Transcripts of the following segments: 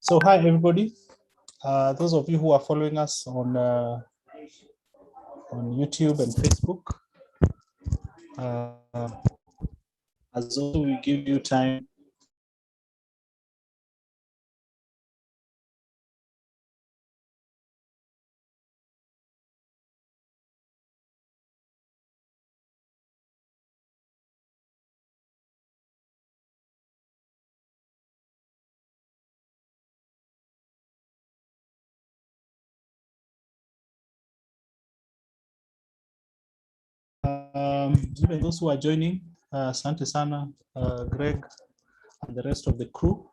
So hi everybody. Those of you who are following us on YouTube and Facebook, as also we give you time even those who are joining, Asante Sana, Greg, and the rest of the crew.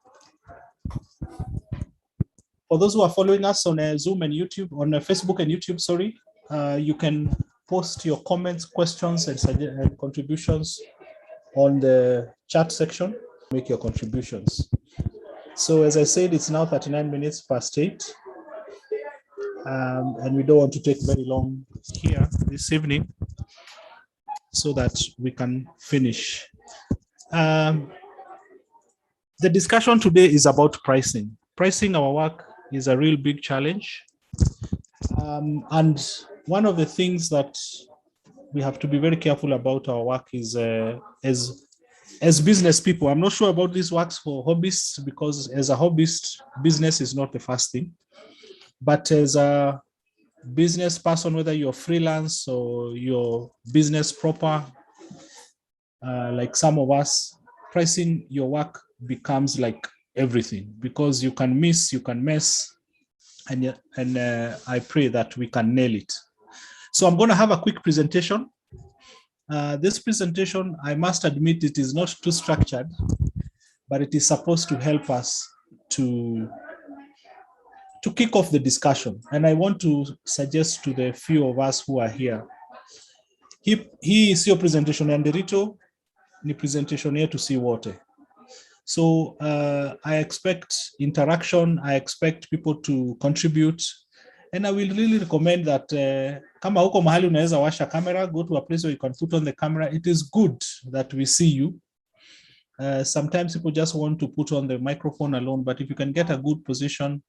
For those who are following us on Zoom and YouTube, on Facebook and YouTube, sorry, you can post your comments, questions, and contributions on the chat section. Make your contributions. So as I said, it's now 39 minutes past 8. And we don't want to take very long here this evening so that we can finish. The discussion today is about pricing. Pricing our work is a real big challenge. And one of the things that we have to be very careful about our work is as business people. I'm not sure about this works for hobbyists, because as a hobbyist, business is not the first thing. But as a business person, whether you're freelance or you're business proper, like some of us, pricing your work becomes like everything, because you can miss, you can mess, and I pray that we can nail it. So I'm going to have a quick presentation. This presentation, I must admit, it is not too structured, but it is supposed to help us to kick off the discussion. And I want to suggest to the few of us who are here, hii sio presentation ya Nderito, ni presentation yetu si wote. So I expect interaction, I expect people to contribute, and I will really recommend that kama huko mahali unaweza washa camera, go to a place where you can put on the camera. It is good that we see you. Sometimes people just want to put on the microphone alone, but if you can get a good position,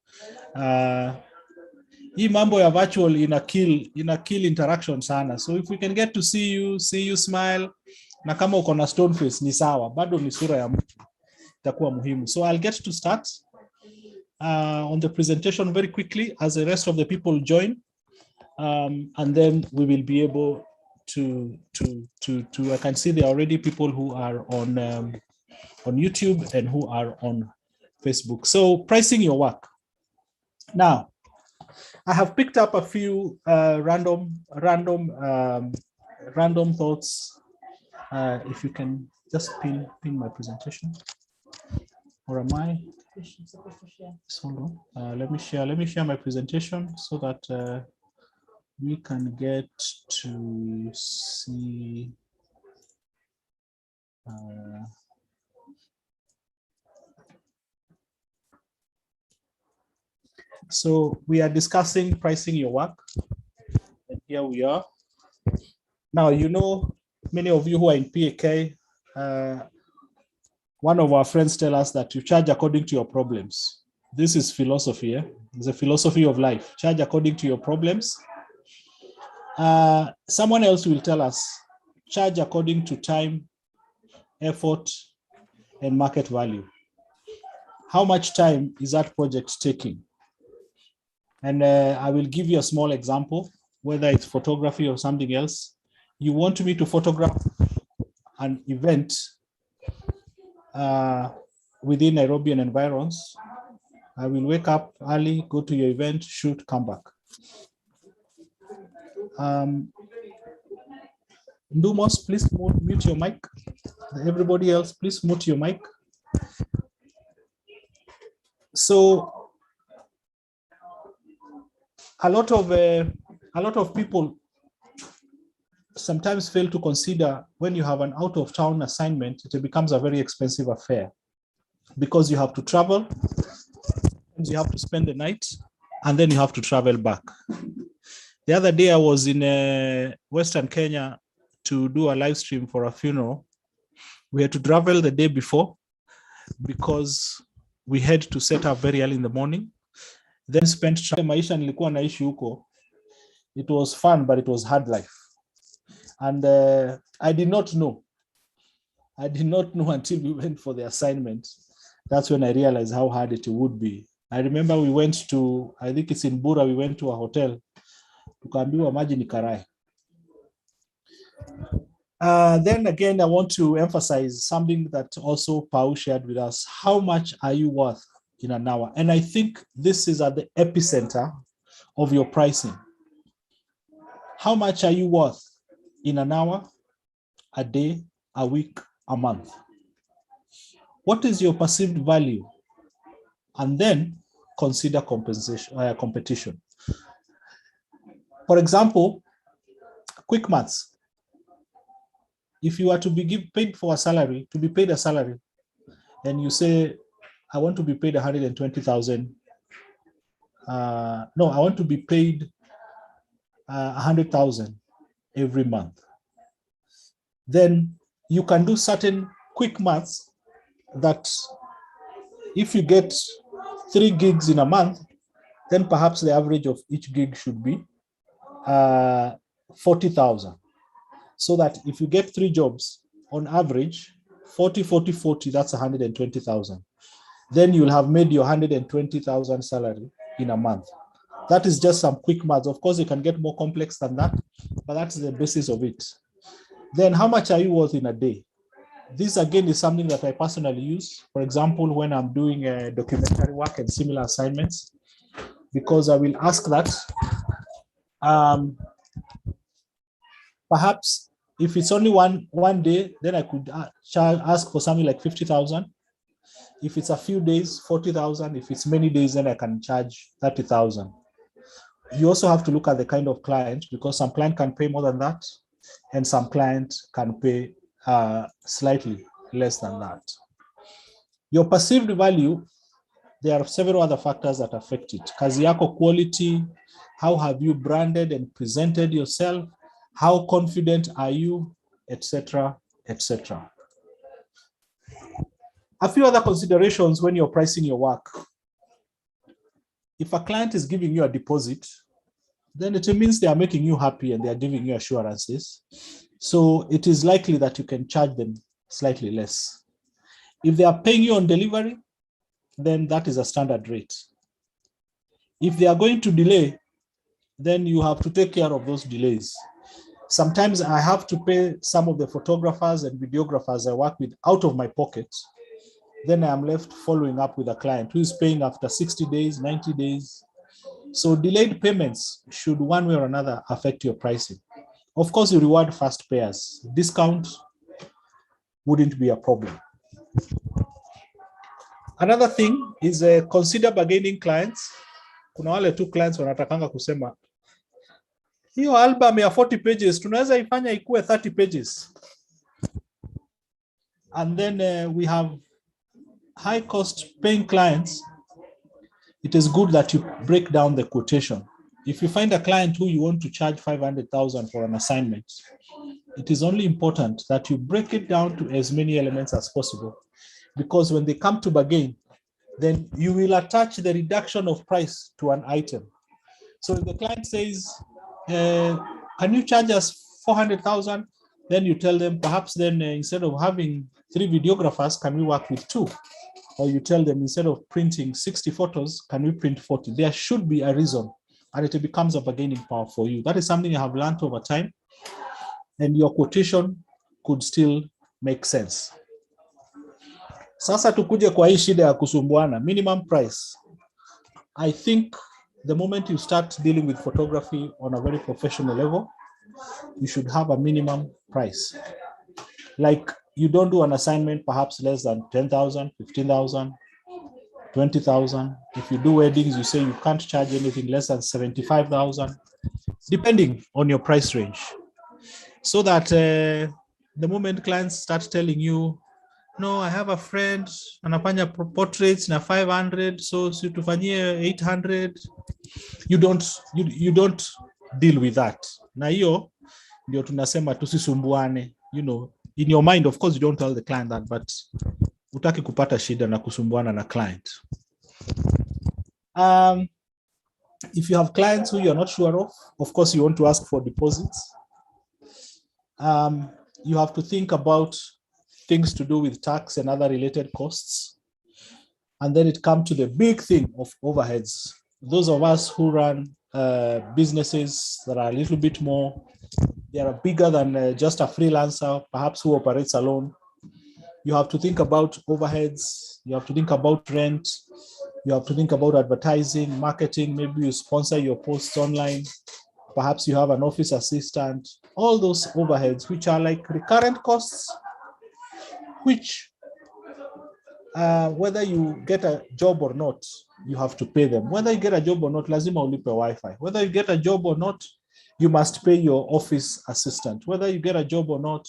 hii mambo ya virtual ina kill interaction sana. So if we can get to see you smile, na kama uko na stone face ni sawa, bado ni sura ya mtu, itakuwa muhimu. So I'll get to start on the presentation very quickly as the rest of the people join, and then we will be able to I can see there are already people who are on YouTube and who are on Facebook. So pricing your work. Now, I have picked up a few random thoughts. If you can just pin my presentation, or am I? Hold on. Let me share my presentation so that we can get to see. So we are discussing pricing your work, and here we are. Now, you know, many of you who are in PAK, one of our friends tell us that you charge according to your problems. This is philosophy. It's a philosophy of life. Charge according to your problems. Someone else will tell us, charge according to time, effort, and market value. How much time is that project taking? And I will give you a small example, whether it's photography or something else. You want me to photograph an event within Nairobi and environs. I will wake up early, go to your event, shoot, come back. Ndumos, please mute your mic. Everybody else, please mute your mic. So a lot of people sometimes fail to consider when you have an out-of-town assignment, it becomes a very expensive affair, because you have to travel, and you have to spend the night, and then you have to travel back. The other day I was in Western Kenya to do a live stream for a funeral. We had to travel the day before because we had to set up very early in the morning. Then spent maisha nilikuwa naishi huko. It was fun, but it was hard life. And I did not know until we went for the assignment. That's when I realized how hard it would be. I remember we went to, I think it's in Bura, we went to a hotel. Tukaambiwa maji ni karai. Then again, I want to emphasize something that also Pau shared with us. How much are you worth in an hour? And I think this is at the epicenter of your pricing. How much are you worth in an hour, a day, a week, a month? What is your perceived value? And then consider competition. For example, quick maths. If you are to be paid for a salary, to be paid a salary, and you say, I want to be paid 120,000. I want to be paid 100,000 every month. Then you can do certain quick maths that if you get 3 gigs in a month, then perhaps the average of each gig should be 40,000. So that if you get 3 jobs on average, 40, 40, 40, that's 120,000. Then you'll have made your 120,000 salary in a month. That is just some quick maths. Of course, it can get more complex than that, but that's the basis of it. Then how much are you worth in a day? This again is something that I personally use. For example, when I'm doing documentary work and similar assignments, because I will ask that. Perhaps if it's only one day, then I could ask for something like 50,000. If it's a few days, 40,000. If it's many days, then I can charge 30,000. You also have to look at the kind of client, because some client can pay more than that, and some clients can pay slightly less than that. Your perceived value, there are several other factors that affect it. Kazi yako quality, how have you branded and presented yourself? How confident are you, etc., etc. A few other considerations when you're pricing your work. If a client is giving you a deposit, then it means they are making you happy and they are giving you assurances. So it is likely that you can charge them slightly less. If they are paying you on delivery, then that is a standard rate. If they are going to delay, then you have to take care of those delays. Sometimes I have to pay some of the photographers and videographers I work with out of my pocket. Then I am left following up with a client who is paying after 60 days, 90 days. So delayed payments should one way or another affect your pricing. Of course, you reward fast payers. Discount wouldn't be a problem. Another thing is consider bargaining clients. Kuna wale tu clients wanatakanga kusema, hiyo album ya 40 pages, tunaweza ifanya ikuwe 30 pages. And then we have high cost paying clients. It is good that you break down the quotation. If you find a client who you want to charge 500,000 for an assignment, it is only important that you break it down to as many elements as possible, because when they come to bargain, then you will attach the reduction of price to an item. So if the client says, can you charge us 400,000? Then you tell them, perhaps then instead of having 3 videographers, can we work with 2? Or you tell them, instead of printing 60 photos, can we print 40? There should be a reason, and it becomes a bargaining power for you. That is something you have learned over time, and your quotation could still make sense. Sasa tukuje kwa hii shida ya kusumbuana, minimum price. I think the moment you start dealing with photography on a very professional level, you should have a minimum price. Like, you don't do an assignment perhaps less than 10,000, 15,000, 20,000. If you do weddings, you say you can't charge anything less than 75,000, depending on your price range. So that the moment clients start telling you, no, I have a friend, anafanya portraits na 500, so situfanyie 800. You don't deal with that. Na hiyo ndio tunasema tusisumbuane. You know, in your mind, of course, you don't tell the client that, but Hutaki kupata shida na kusumbuana na client. If you have clients who you're not sure of course you want to ask for deposits. You have to think about things to do with tax and other related costs. And then it comes to the big thing of overheads. Those of us who run businesses that are a little bit more, they are bigger than just a freelancer, perhaps who operates alone. You have to think about overheads. You have to think about rent. You have to think about advertising, marketing. Maybe you sponsor your posts online. Perhaps you have an office assistant. All those overheads, which are like recurrent costs, which whether you get a job or not, you have to pay them. Whether you get a job or not, lazima ulipe Wi-Fi. Whether you get a job or not, you must pay your office assistant. Whether you get a job or not,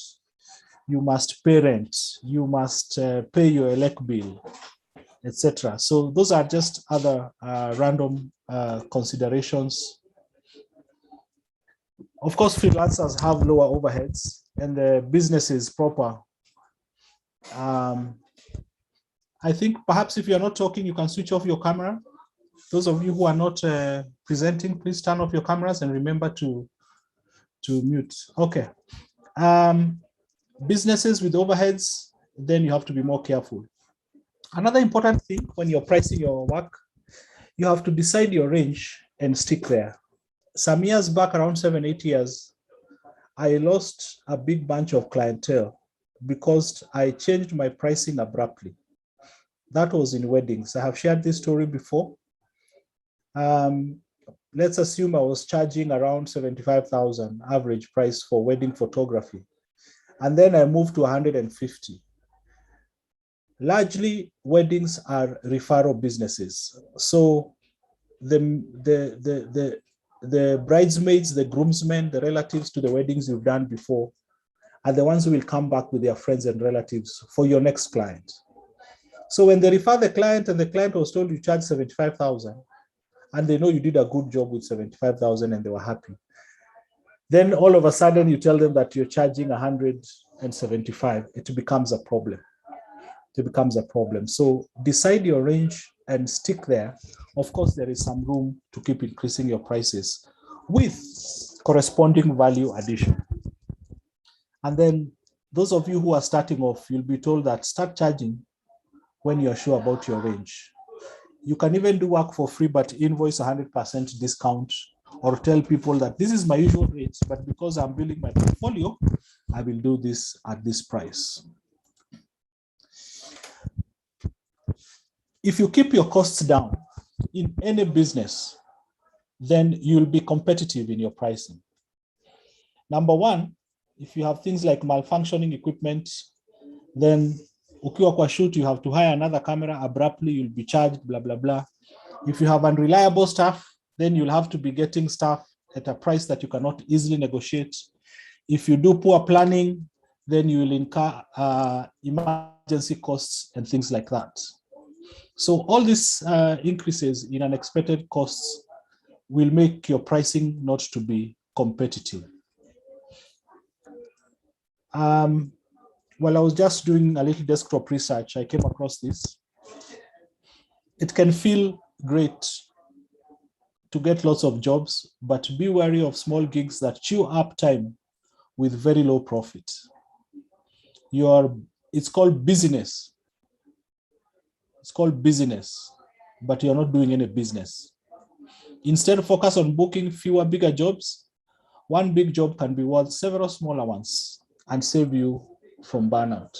you must pay rent. You must pay your elect bill, etc. So those are just other random considerations. Of course, freelancers have lower overheads and the business is proper. I think perhaps if you're not talking, you can switch off your camera. Those of you who are not presenting, please turn off your cameras and remember to mute. Okay. Businesses with overheads, then you have to be more careful. Another important thing when you're pricing your work, you have to decide your range and stick there. Some years back, around 7-8 years, I lost a big bunch of clientele because I changed my pricing abruptly. That was in weddings. I have shared this story before. Let's assume I was charging around 75,000 average price for wedding photography. And then I moved to 150. Largely, weddings are referral businesses. So the bridesmaids, the groomsmen, the relatives to the weddings you've done before are the ones who will come back with their friends and relatives for your next client. So when they refer the client and the client was told you charge 75,000 and they know you did a good job with 75,000 and they were happy, then all of a sudden you tell them that you're charging 175, it becomes a problem. It becomes a problem. So decide your range and stick there. Of course, there is some room to keep increasing your prices with corresponding value addition. And then those of you who are starting off, you'll be told that start charging when you're sure about your range. You can even do work for free, but invoice 100% discount, or tell people that this is my usual rate, but because I'm building my portfolio, I will do this at this price. If you keep your costs down in any business, then you'll be competitive in your pricing. Number one, if you have things like malfunctioning equipment, then ukiwa kwa shoot, you have to hire another camera abruptly, you'll be charged, blah, blah, blah. If you have unreliable staff, then you'll have to be getting staff at a price that you cannot easily negotiate. If you do poor planning, then you will incur emergency costs and things like that. So all these increases in unexpected costs will make your pricing not to be competitive. While I was just doing a little desktop research, I came across this. It can feel great to get lots of jobs, but be wary of small gigs that chew up time with very low profit. It's called business. It's called business, but you're not doing any business. Instead, focus on booking fewer bigger jobs. One big job can be worth several smaller ones and save you from burnout.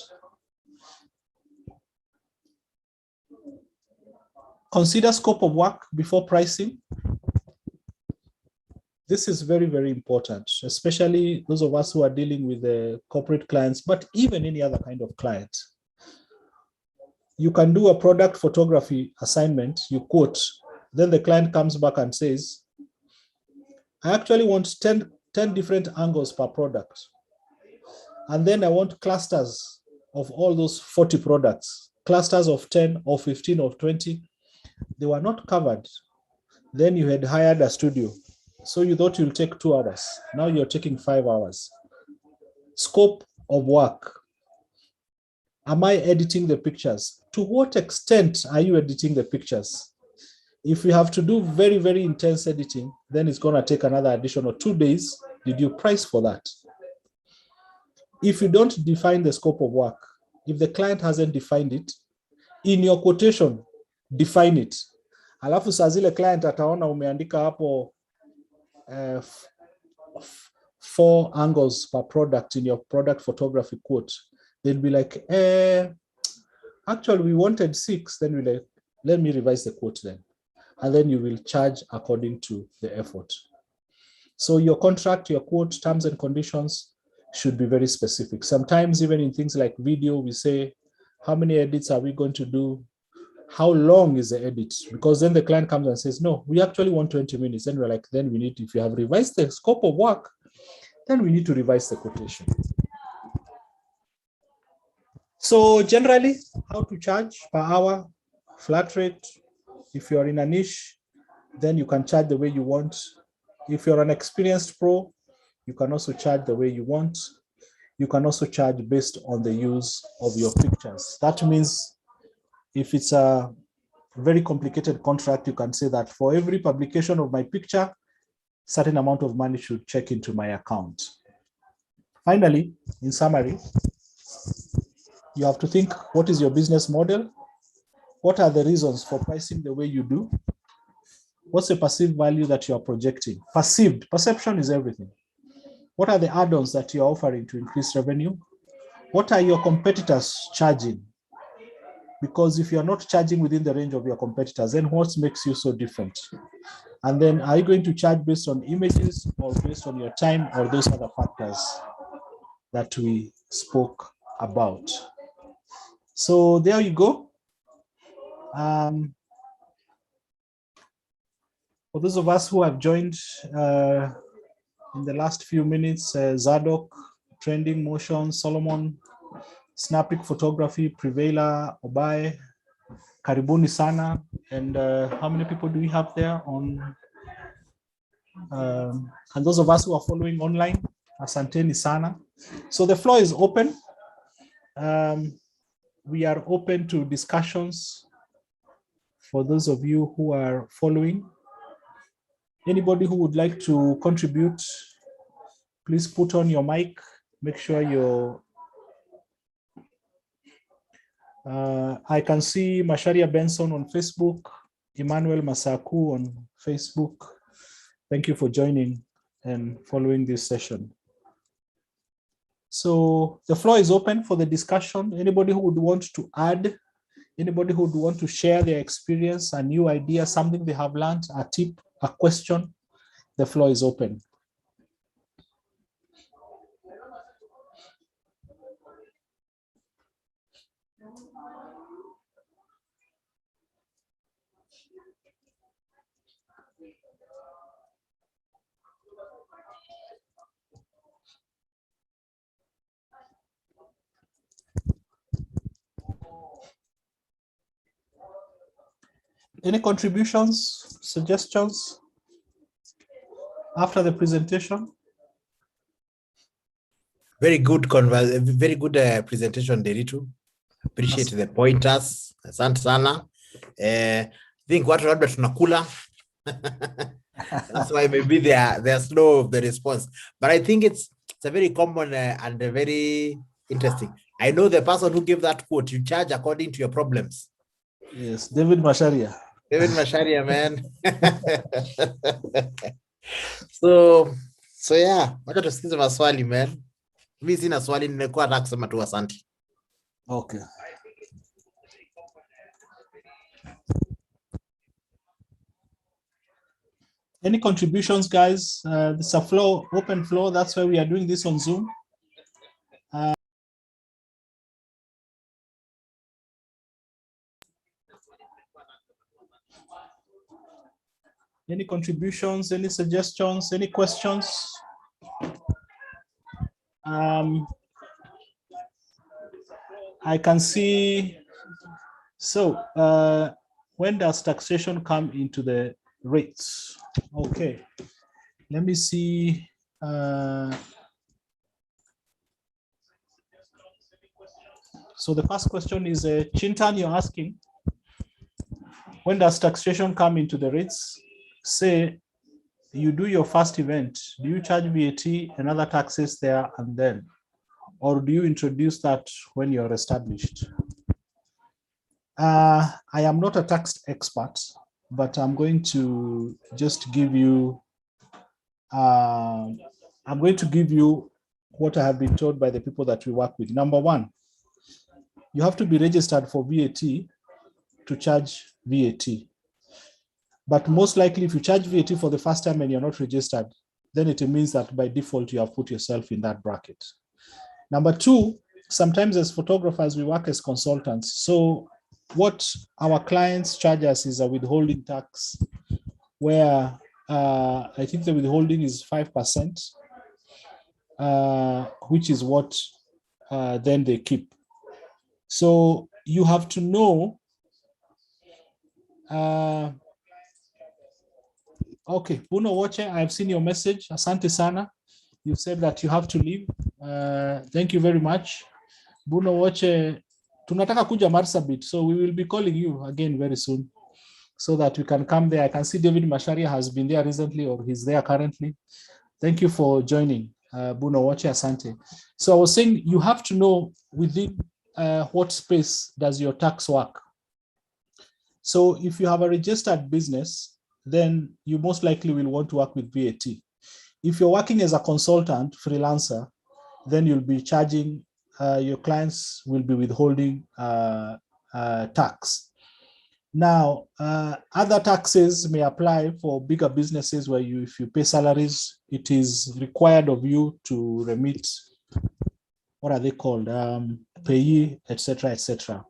Consider scope of work before pricing. This is very, very important, especially those of us who are dealing with the corporate clients, but even any other kind of client. You can do a product photography assignment, you quote, then the client comes back and says, I actually want 10 different angles per product. And then I want clusters of all those 40 products, clusters of 10 or 15 or 20. They were not covered. Then you had hired a studio. So you thought you'll take 2 hours. Now you're taking 5 hours. Scope of work. Am I editing the pictures? To what extent are you editing the pictures? If you have to do very, very intense editing, then it's going to take another additional 2 days. Did you price for that? If you don't define the scope of work, if the client hasn't defined it, in your quotation, define it. Alafu saa zile client ataona umeandika hapo 4 angles per product in your product photography quote. They'll be like, actually we wanted 6. Then we're like, let me revise the quote then. And then you will charge according to the effort. So your contract, your quote, terms and conditions should be very specific. Sometimes even in things like video, we say, how many edits are we going to do? How long is the edit? Because then the client comes and says, no, we actually want 20 minutes. Then we're like, then we need, if you have revised the scope of work, then we need to revise the quotation. So generally, how to charge per hour, flat rate. If you're in a niche, then you can charge the way you want. If you're an experienced pro, you can also charge the way you want. You can also charge based on the use of your pictures. That means if it's a very complicated contract, you can say that for every publication of my picture, certain amount of money should check into my account. Finally, in summary, you have to think, what is your business model? What are the reasons for pricing the way you do? What's the perceived value that you're projecting? Perception is everything. What are the add-ons that you're offering to increase revenue? What are your competitors charging? Because if you're not charging within the range of your competitors, then what makes you so different? And then are you going to charge based on images or based on your time or those other factors that we spoke about? So there you go. For those of us who have joined in the last few minutes, Zadok, Trending Motion, Solomon, Snappic Photography, Prevailer, Obaye, Karibuni Sana. And how many people do we have there on? And those of us who are following online, Asanteni Sana. So the floor is open. We are open to discussions for those of you who are following. Anybody who would like to contribute, please put on your mic. Make sure you're I can see Masharia Benson on Facebook, Emmanuel Masaku on Facebook. Thank you for joining and following this session. So the floor is open for the discussion. Anybody who would want to add, anybody who would want to share their experience, a new idea, something they have learned, a tip, a question, the floor is open. Any contributions, suggestions after the presentation? Very good presentation, Deritu. Appreciate the pointers. Asante sana. I think what labda tunakula. That's why maybe they are slow of the response. But I think it's a very common and very interesting. I know the person who gave that quote, you charge according to your problems. Yes, David Masharia. David Masharia, man. So yeah, wacha tusikize maswali, man. Mimi sina swali, nimekuwa nataka kusema tu asante. Okay. Any contributions, guys? It's a floor, open floor. That's why we are doing this on Zoom. Any contributions, any suggestions, any questions? I can see, so when does taxation come into the rates? Okay, let me see. So the first question is, Chintan, you're asking, when does taxation come into the rates? Say you do your first event, do you charge VAT and other taxes there and then? Or do you introduce that when you're established? I am not a tax expert, but I'm going to just give you, what I have been told by the people that we work with. Number one, you have to be registered for VAT to charge VAT. But most likely, if you charge VAT for the first time and you're not registered, then it means that by default, you have put yourself in that bracket. Number two, sometimes as photographers, we work as consultants. So what our clients charge us is a withholding tax, where I think the withholding is 5%, which is what then they keep. So you have to know. Okay, Bruno Wache, I've seen your message. Asante sana. You said that you have to leave. Thank you very much. Bruno Wache, tunataka kuja Marsabit, so we will be calling you again very soon so that we can come there. I can see David Masharia has been there recently, or he's there currently. Thank you for joining, Bruno Wache, asante. So I was saying you have to know within what space does your tax work. So if you have a registered business, then you most likely will want to work with VAT. If you're working as a consultant, freelancer, then you'll be charging, your clients will be withholding tax. Now, other taxes may apply for bigger businesses where if you pay salaries, it is required of you to remit, what are they called, payee, etc., etc.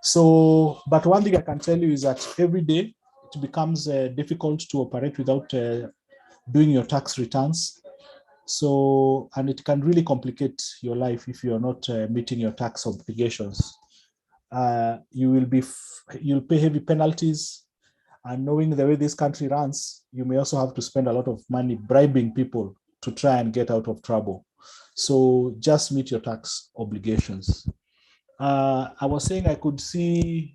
So, but one thing I can tell you is that every day it becomes difficult to operate without doing your tax returns. So, and it can really complicate your life if you're not meeting your tax obligations. You'll pay heavy penalties, and knowing the way this country runs, you may also have to spend a lot of money bribing people to try and get out of trouble. So just meet your tax obligations. I was saying I could see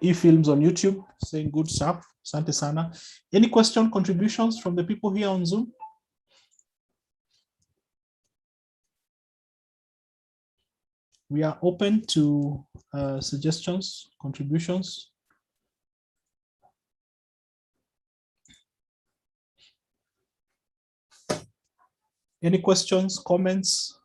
e-films on YouTube saying good stuff. Asante sana. Any question, contributions from the people here on Zoom? We are open to suggestions, contributions. Any questions, comments?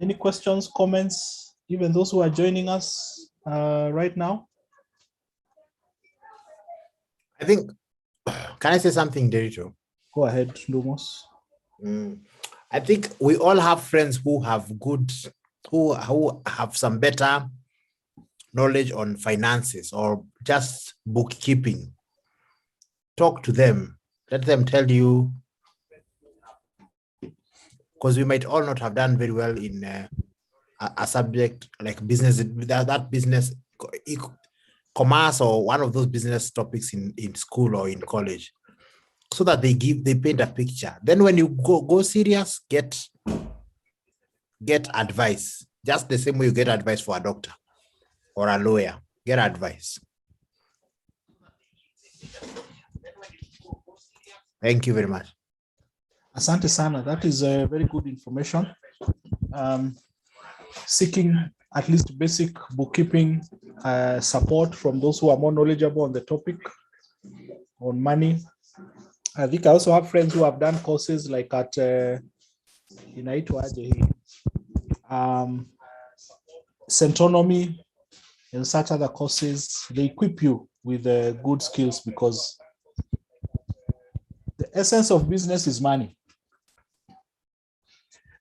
Any questions, comments, even those who are joining us right now? I think, can I say something, Derito? Go ahead, Lumos. I think we all have friends who have who have some better knowledge on finances or just bookkeeping. Talk to them, let them tell you, because we might all not have done very well in a subject like business, that business, commerce, or one of those business topics in school or in college, so that they paint a picture. Then when you go serious, get advice, just the same way you get advice for a doctor or a lawyer. Get advice. Thank you very much. Asante sana. That is very good information. Seeking at least basic bookkeeping support from those who are more knowledgeable on the topic, on money. I think I also have friends who have done courses like at Centonomy and such other courses. They equip you with good skills, because the essence of business is money.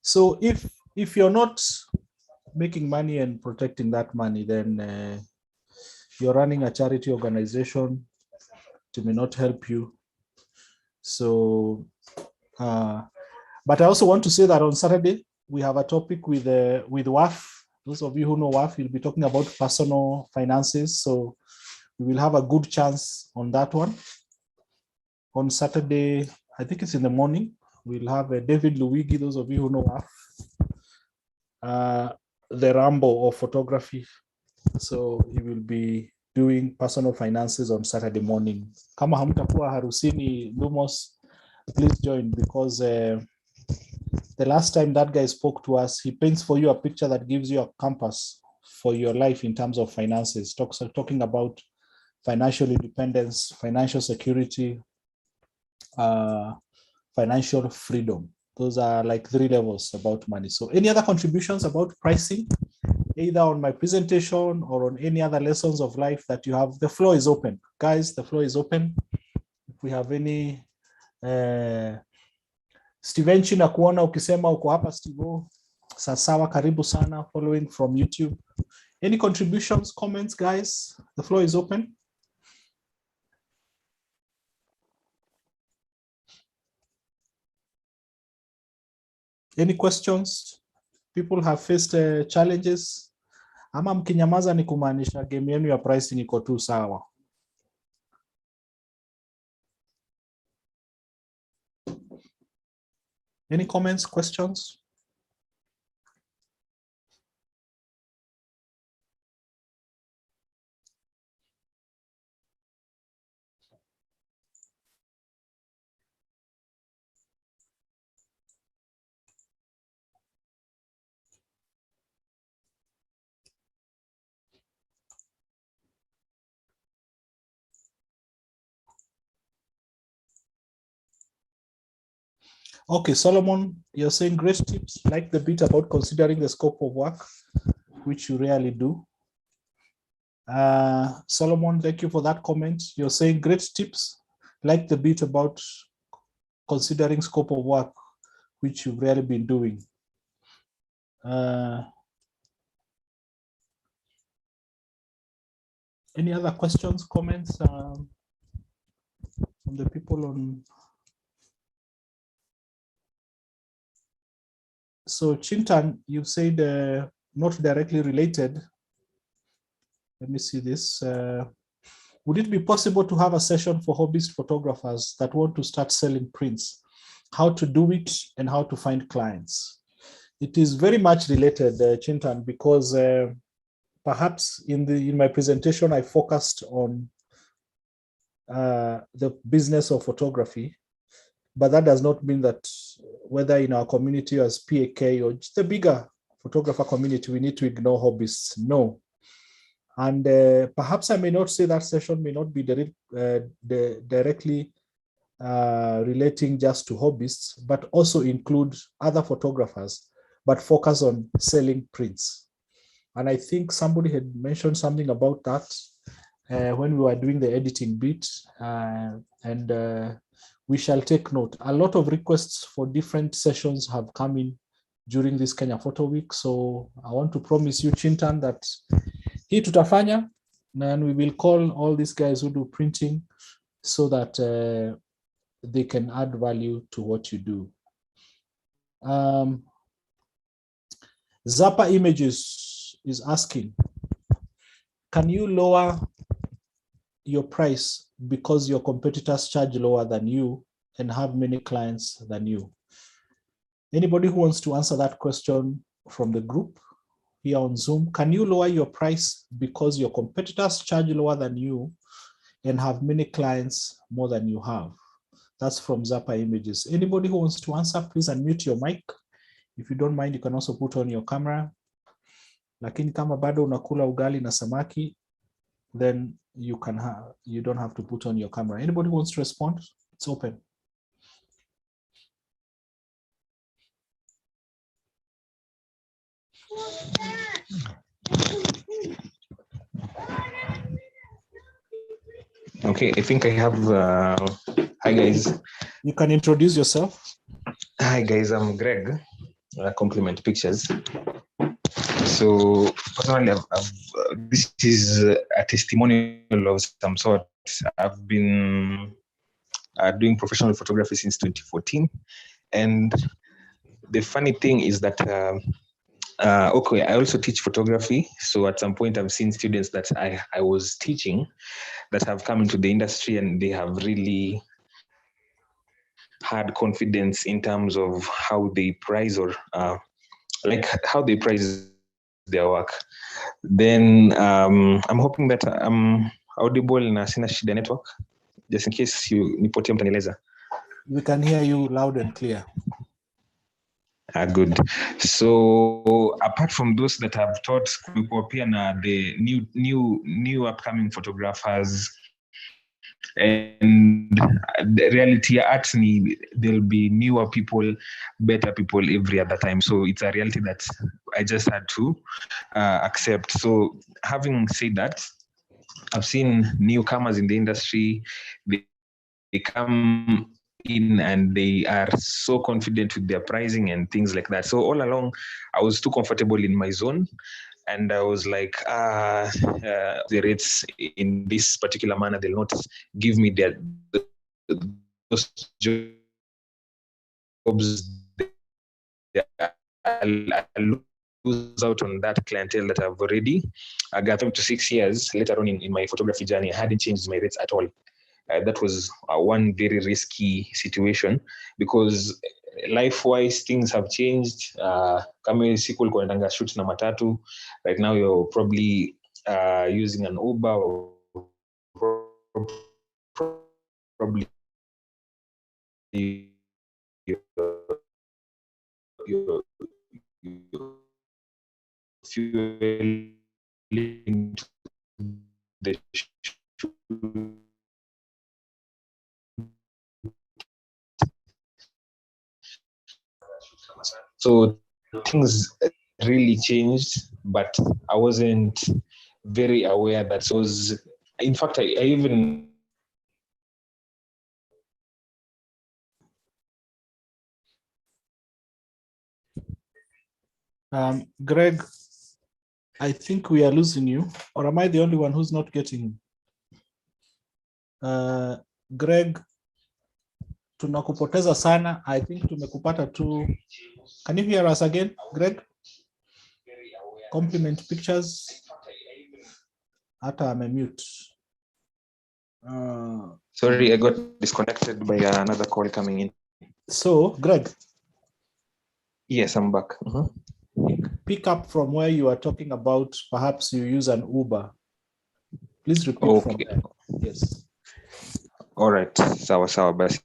So if you're not making money and protecting that money, then you're running a charity organization. It may not help you. So, but I also want to say that on Saturday, we have a topic with WAF. Those of you who know WAF, we'll be talking about personal finances. So we will have a good chance on that one. On Saturday, I think it's in the morning. We'll have David Luigi, those of you who know the Rambo of photography. So he will be doing personal finances on Saturday morning. Kama hamtakuwa harusini Lumos, please join, because the last time that guy spoke to us, he paints for you a picture that gives you a compass for your life in terms of finances, talking about financial independence, financial security, financial freedom. Those are like 3 levels about money. So any other contributions about pricing, either on my presentation or on any other lessons of life that you have? The floor is open. Guys, the floor is open. If we have any, Steven China kuona ukisema uko hapa Steve. Sasawa, karibu sana, following from YouTube. Any contributions, comments, guys? The floor is open. Any questions? People have faced challenges. Ama mkinyamaza ni kumaanisha game yenu ya pricing iko tu sawa. Any comments, questions? Okay, Solomon, you're saying great tips, like the bit about considering the scope of work, which you rarely do. Solomon, thank you for that comment. You're saying great tips, like the bit about considering scope of work, which you've rarely been doing. Any other questions, comments from the people on? So Chintan, you said not directly related. Let me see this. Would it be possible to have a session for hobbyist photographers that want to start selling prints? How to do it and how to find clients? It is very much related, Chintan, because perhaps in my presentation, I focused on the business of photography, but that does not mean that whether in our community as PAK or just the bigger photographer community, we need to ignore hobbyists. No. And perhaps I may not say that session may not be directly relating just to hobbyists, but also include other photographers, but focus on selling prints. And I think somebody had mentioned something about that when we were doing the editing bit, and we shall take note. A lot of requests for different sessions have come in during this Kenya Photo Week. So I want to promise you, Chintan, that hii tutafanya, and we will call all these guys who do printing so that they can add value to what you do. Zappa Images is asking, can you lower your price because your competitors charge lower than you and have many clients than you? Anybody who wants to answer that question from the group here on Zoom, can you lower your price because your competitors charge lower than you and have many clients more than you have? That's from Zappa Images. Anybody who wants to answer, please unmute your mic. If you don't mind, you can also put on your camera. Lakini kama bado unakula ugali na samaki, then you don't have to put on your camera. Anybody who wants to respond? It's open. Okay, I think I have, hi guys. You can introduce yourself. Hi guys, I'm Greg, Compliment Pictures. So personally, this is a testimonial of some sort. I've been doing professional photography since 2014. And the funny thing is that, okay, I also teach photography. So at some point I've seen students that I was teaching that have come into the industry and they have really had confidence in terms of how they price or like how they price their work. Then I'm hoping that I'm audible na sina shida network, just in case you nipotie mtanieleza. We can hear you loud and clear. Good. So apart from those that I've taught, kulikuwa na the new upcoming photographers, and the reality at there'll be newer people, better people every other time. So it's a reality that I just had to accept. So having said that, I've seen newcomers in the industry. They come in and they are so confident with their pricing and things like that. So all along, I was too comfortable in my zone. And I was like, the rates in this particular manner, they'll not give me those jobs. I'll lose out on that clientele that I've already got 5 to 6 years later on in my photography journey. I hadn't changed my rates at all. That was one very risky situation because life-wise things have changed. Kama siku ulikuwa unaendanga shoot na matatu, right now you're probably using an Uber or probably your fueling to the shoot. So things really changed, but I wasn't very aware that it was. In fact, I even Greg, I think we are losing you, or am I the only one who's not getting him? Greg, tunakupoteza sana. I think tumekupata tu. Can you hear us again, Greg? Compliment pictures. Hata amemute. Sorry, I got disconnected by another call coming in. So, Greg. Yes, I'm back. Pick up from where you are talking about. Perhaps you use an Uber. Please repeat from there. Yes. All right. Sawa basi.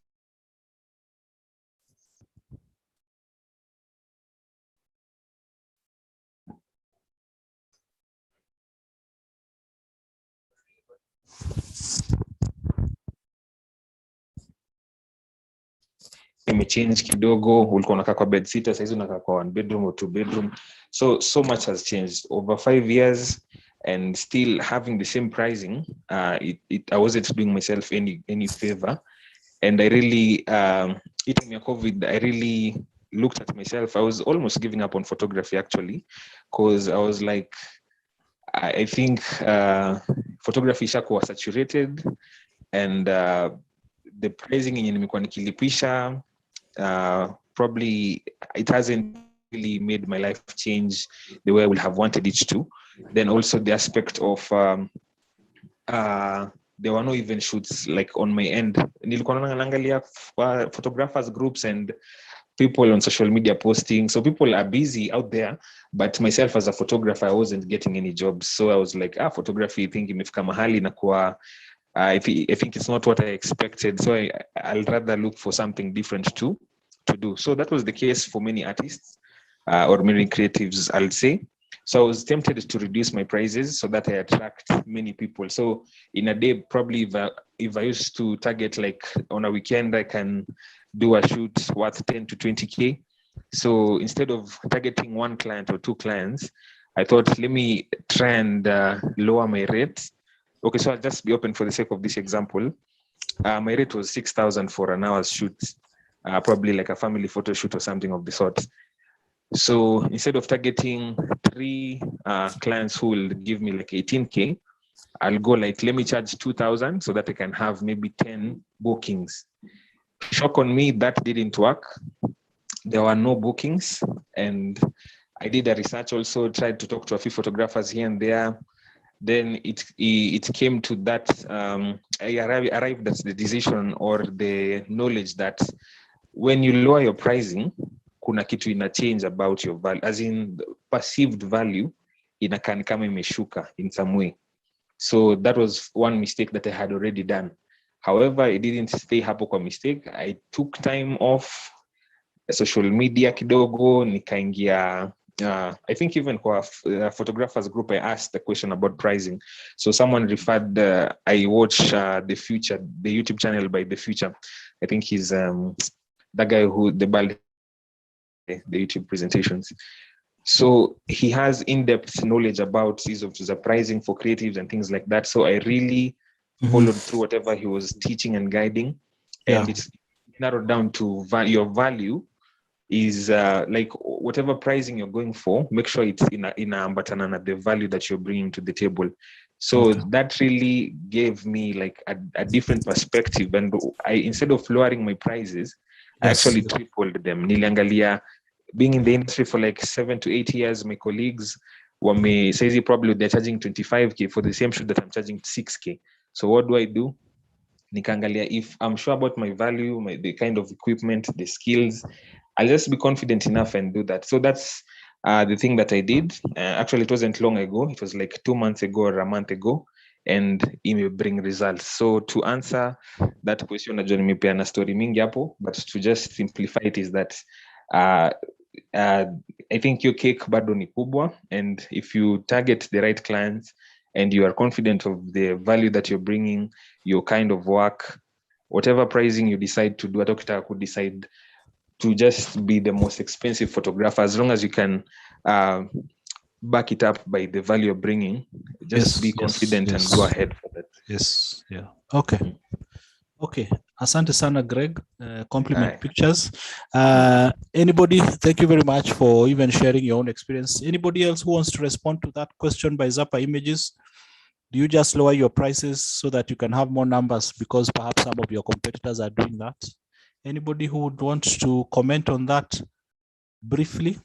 Imechange kidogo, ulikuwa unakaa kwa bed sitter, sasa hizi unakaa kwa 1 bedroom or 2 bedroom. So much has changed over 5 years, and still having the same pricing. I wasn't doing myself any favor, and I really eating my COVID. I really looked at myself. I was almost giving up on photography actually, because I was like, I think photography ishakuwa saturated, and the pricing yenye nimekuwa nikilipisha probably it hasn't really made my life change the way I would have wanted it to. Then also the aspect of there were no even shoots like on my end. Nilikuwa naangalia photographers groups and people on social media posting. So people are busy out there, but myself as a photographer, I wasn't getting any jobs. So I was like, photography, I think imefika mahali na kuwa I think it's not what I expected. So I'll rather look for something different to do. So that was the case for many artists or many creatives, I'll say. So I was tempted to reduce my prices so that I attract many people. So in a day, probably if I used to target like on a weekend, I can do a shoot worth 10 to 20K. So instead of targeting 1 client or 2 clients, I thought, let me try and lower my rates. Okay, so I'll just be open for the sake of this example. My rate was 6,000 for an hour's shoot, probably like a family photo shoot or something of the sort. So instead of targeting 3 clients who will give me like 18K, I'll go like, let me charge 2,000 so that I can have maybe 10 bookings. Shock on me, that didn't work. There were no bookings, and I did a research also, tried to talk to a few photographers here and there. Then it came to that, I arrived at the decision or the knowledge that when you lower your pricing, kuna kitu ina change about your value, as in perceived value inakaa ni kama imeshuka in some way. So that was one mistake that I had already done. However, I didn't stay hapo kwa mistake. I took time off social media kidogo, nikaingia I think even kwa photographers group, I asked the question about pricing. So someone referred, I watch The Future, the YouTube channel by The Future. I think he's that guy who the YouTube presentations. So he has in-depth knowledge about the pricing for creatives and things like that. So I really followed through whatever he was teaching and guiding. And it's narrowed down to your value is like whatever pricing you're going for, make sure it's in ambatana the value that you're bringing to the table. So that really gave me like a different perspective. And I, instead of lowering my prices, I actually tripled them. Niliangalia, being in the industry for like 7 to 8 years, my colleagues say probably they're charging 25K for the same shoot that I'm charging 6K. So what do? Nikaangalia, if I'm sure about my value, the kind of equipment, the skills, I'll just be confident enough and do that. So that's the thing that I did. Actually, it wasn't long ago. It was like 2 months ago or a month ago, and it will bring results. So to answer that question, najua nimepeana story mingi hapo, but to just simplify it is that I think your cake bado ni kubwa, and if you target the right clients and you are confident of the value that you're bringing, your kind of work, whatever pricing you decide to do, hata ukitaka ku decide to just be the most expensive photographer, as long as you can back it up by the value you're bringing, just be confident and go ahead for that. Yes, yeah. Okay. Okay. Asante sana, Greg. Compliment Pictures. Anybody, thank you very much for even sharing your own experience. Anybody else who wants to respond to that question by Zappa Images? Do you just lower your prices so that you can have more numbers because perhaps some of your competitors are doing that? Anybody who would want to comment on that briefly?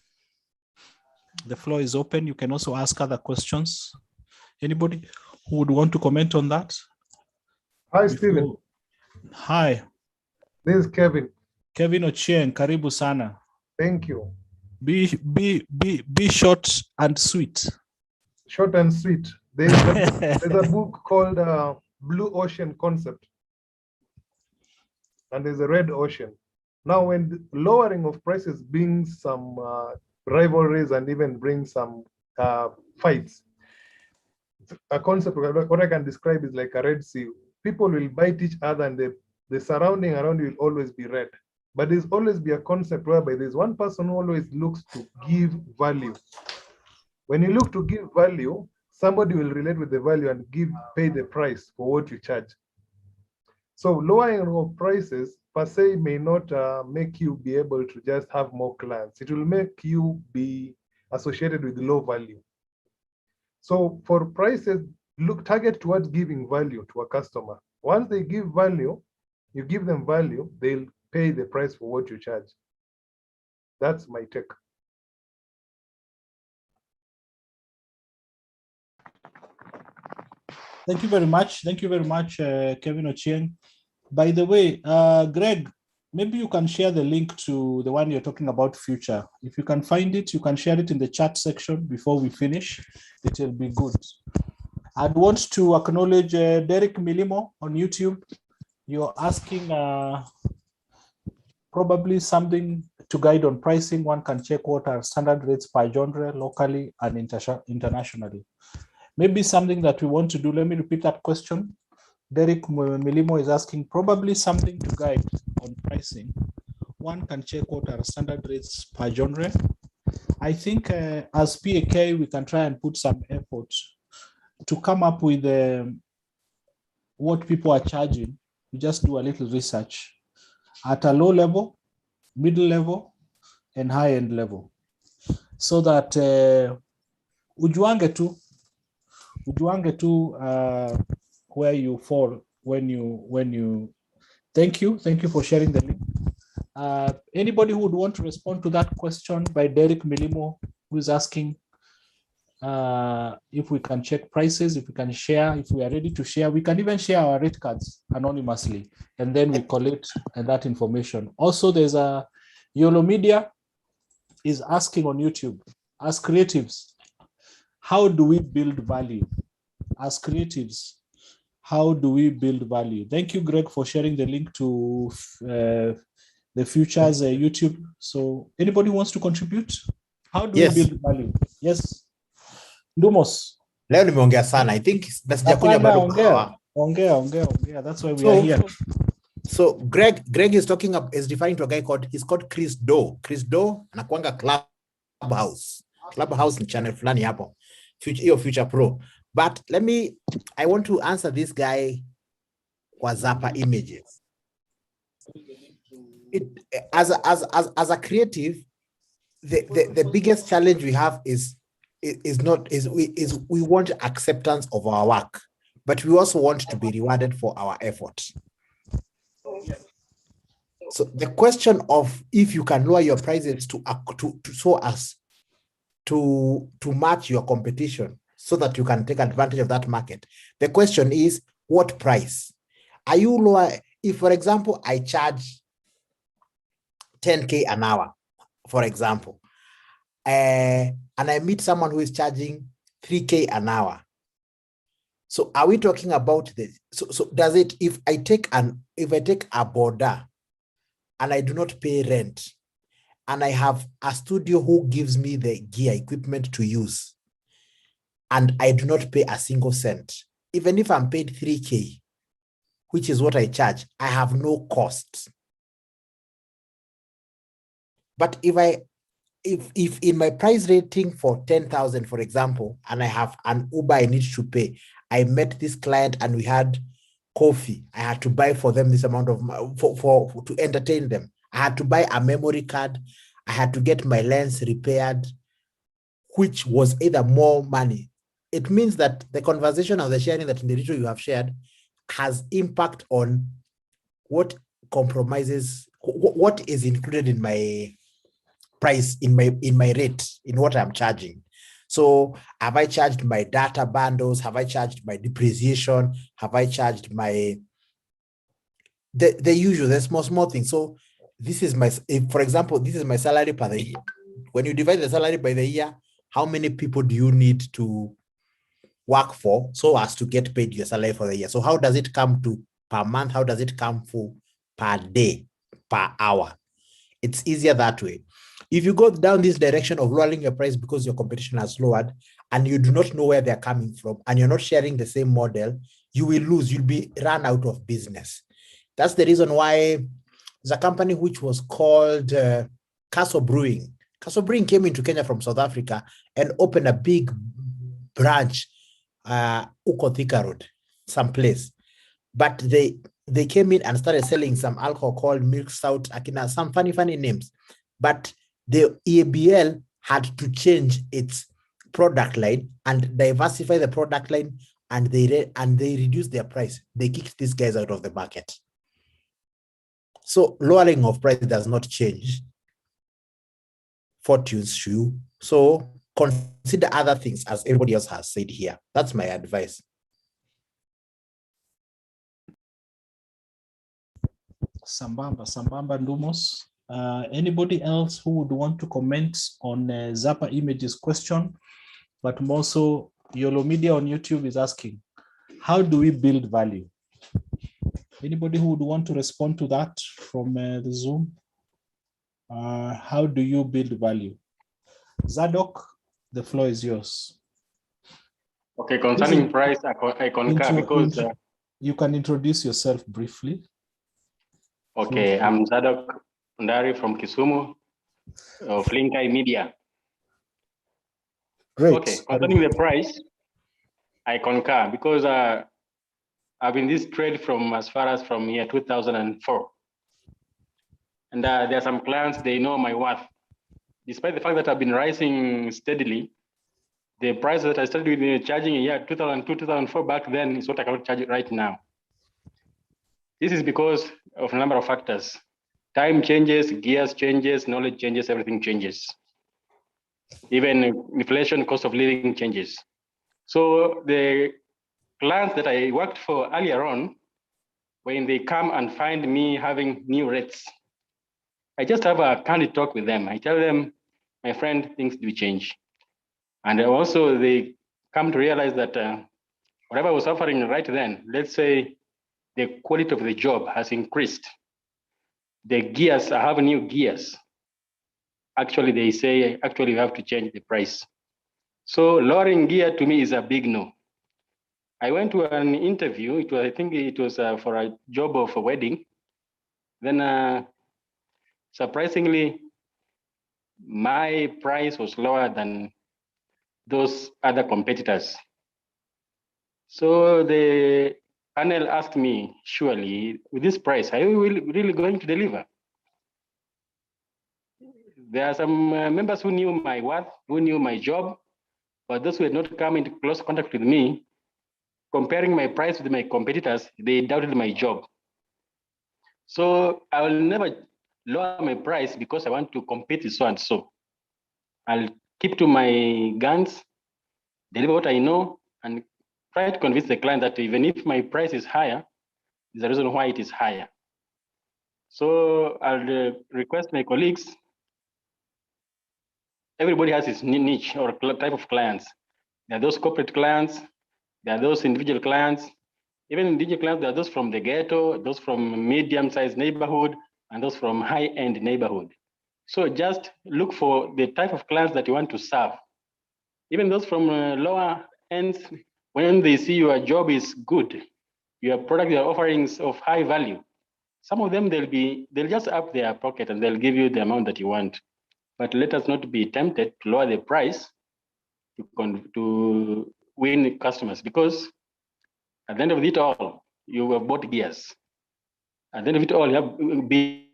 The floor is open. You can also ask other questions. Anybody who would want to comment on that? Hi, Stephen. Hi. This is Kevin. Kevin Ochieng, karibu sana. Thank you. Be short and sweet. Short and sweet. There's a book called Blue Ocean Concept. And there's a red ocean. Now, when the lowering of prices brings some rivalries and even brings some fights, a concept, what I can describe is like a Red Sea. People will bite each other and the surrounding around you will always be red. But there's always be a concept whereby there's one person who always looks to give value. When you look to give value, somebody will relate with the value and pay the price for what you charge. So lowering of prices per se may not make you be able to just have more clients. It will make you be associated with low value. So for prices, target towards giving value to a customer. Once they give value, you give them value, they'll pay the price for what you charge. That's my take. Thank you very much. Thank you very much, Kevin Ochieng. By the way, Greg, maybe you can share the link to the one you're talking about, Future. If you can find it, you can share it in the chat section before we finish. It will be good. I'd want to acknowledge Derek Milimo on YouTube. You're asking probably something to guide on pricing. One can check what are standard rates per genre locally and internationally. Maybe something that we want to do. Let me repeat that question. Derek Milimo is asking probably something to guide on pricing. One can check what are standard rates per genre. I think as PAK, we can try and put some effort to come up with what people are charging. We just do a little research at a low level, middle level, and high-end level, so that ujuange tu where you fall when you. Thank you for sharing the link. Anybody who would want to respond to that question by Derek Milimo, who is asking if we can check prices, if we can share, if we are ready to share, we can even share our rate cards anonymously, and then we collect that information. Also, there's a YOLO Media is asking on YouTube, as creatives, how do we build value? As creatives, how do we build value? Thank you, Greg, for sharing the link to the Futures YouTube. So anybody wants to contribute? How do we build value? Yes. Lumos. Leo nimeongea sana. I think sijakunywa Hapana, bado kahawa. ongea. That's why we are here. So Greg is talking up, is referring to a guy he's called Chris Do. Chris Do anakuanga Clubhouse ni channel fulani hapo. Future Pro. But I want to answer this guy kwa Zappa Images. As a creative, the biggest challenge we have is we want acceptance of our work, but we also want to be rewarded for our effort. So the question of if you can lower your prices so as to match your competition so that you can take advantage of that market. The question is, what price? Are you lower? If, for example, I charge 10K an hour, for example, and I meet someone who is charging 3K an hour. So are we talking about this? So does it, if I take a border and I do not pay rent, and I have a studio who gives me the gear equipment to use, and I do not pay a single cent, even if I'm paid 3K, which is what I charge, I have no cost. But if in my price rating for 10,000, for example, and I have an Uber I need to pay, I met this client and we had coffee, I had to buy for them this amount of to entertain them. I had to buy a memory card. I had to get my lens repaired, which was either more money. It means that the conversation or the sharing that individual you have shared has impact on what compromises, what is included in my price, in my rate, in what I'm charging. So have I charged my data bundles? Have I charged my depreciation? Have I charged my the usual, the small thing? So this is for example, this is my salary per the year. When you divide the salary by the year, how many people do you need to work for so as to get paid your salary for the year? So how does it come to per month? How does it come for per day, per hour? It's easier that way. If you go down this direction of lowering your price because your competition has lowered and you do not know where they're coming from and you're not sharing the same model, you will lose. You'll be run out of business. That's the reason why there's a company which was called Castle Brewing. Castle Brewing came into Kenya from South Africa and opened a big branch, Uko Thika Road, someplace. But they came in and started selling some alcohol called Milk Stout, Akina, some funny names. But the EABL had to change its product line and diversify the product line, and they reduced their price. They kicked these guys out of the market. So lowering of price does not change fortune's shoe. So consider other things, as everybody else has said here. That's my advice. Sambamba Ndumos. Anybody else who would want to comment on Zappa Images question? But more so, YOLO Media on YouTube is asking, how do we build value? Anybody who would want to respond to that from the Zoom? How do you build value? Zadok, the floor is yours. Okay, concerning price, I concur because you can introduce yourself briefly. Okay, I'm Zadok Ndari from Kisumu of Linkai Media. Great. Okay, concerning the price, I concur because I've been in this trade from as far as from year 2004. And there are some clients, they know my worth. Despite the fact that I've been rising steadily, the price that I started with charging in year 2002, 2004 back then is what I cannot charge right now. This is because of a number of factors. Time changes, gears changes, knowledge changes, everything changes. even inflation, cost of living changes. So the clients that I worked for earlier on, when they come and find me having new rates, I just have a candid talk with them. I tell them, my friend, things do change. And also they come to realize that whatever I was offering right then, let's say the quality of the job has increased. The gears, I have new gears. Actually, they say, actually, you have to change the price. So lowering gear to me is a big no. I went to an interview. It was, I think it was for a job of a wedding. Then surprisingly, my price was lower than those other competitors. So the panel asked me, surely, with this price, are you really going to deliver? There are some members who knew my worth, who knew my job, but those who had not come into close contact with me, comparing my price with my competitors, they doubted my job. So I will never lower my price because I want to compete with so and so. I'll keep to my guns, deliver what I know, and try to convince the client that even if my price is higher, there's a reason why it is higher. So I'll request my colleagues, everybody has his niche or type of clients. There are those corporate clients, there are those individual clients. Even individual clients, there are those from the ghetto, those from medium-sized neighborhood, and those from high-end neighborhood. So just look for the type of clients that you want to serve. Even those from lower ends, when they see your job is good, your product, your offerings of high value, some of them they'll just up their pocket and they'll give you the amount that you want. But let us not be tempted to lower the price to win customers, because at the end of it all, you have bought gears. At the end of it all, you have be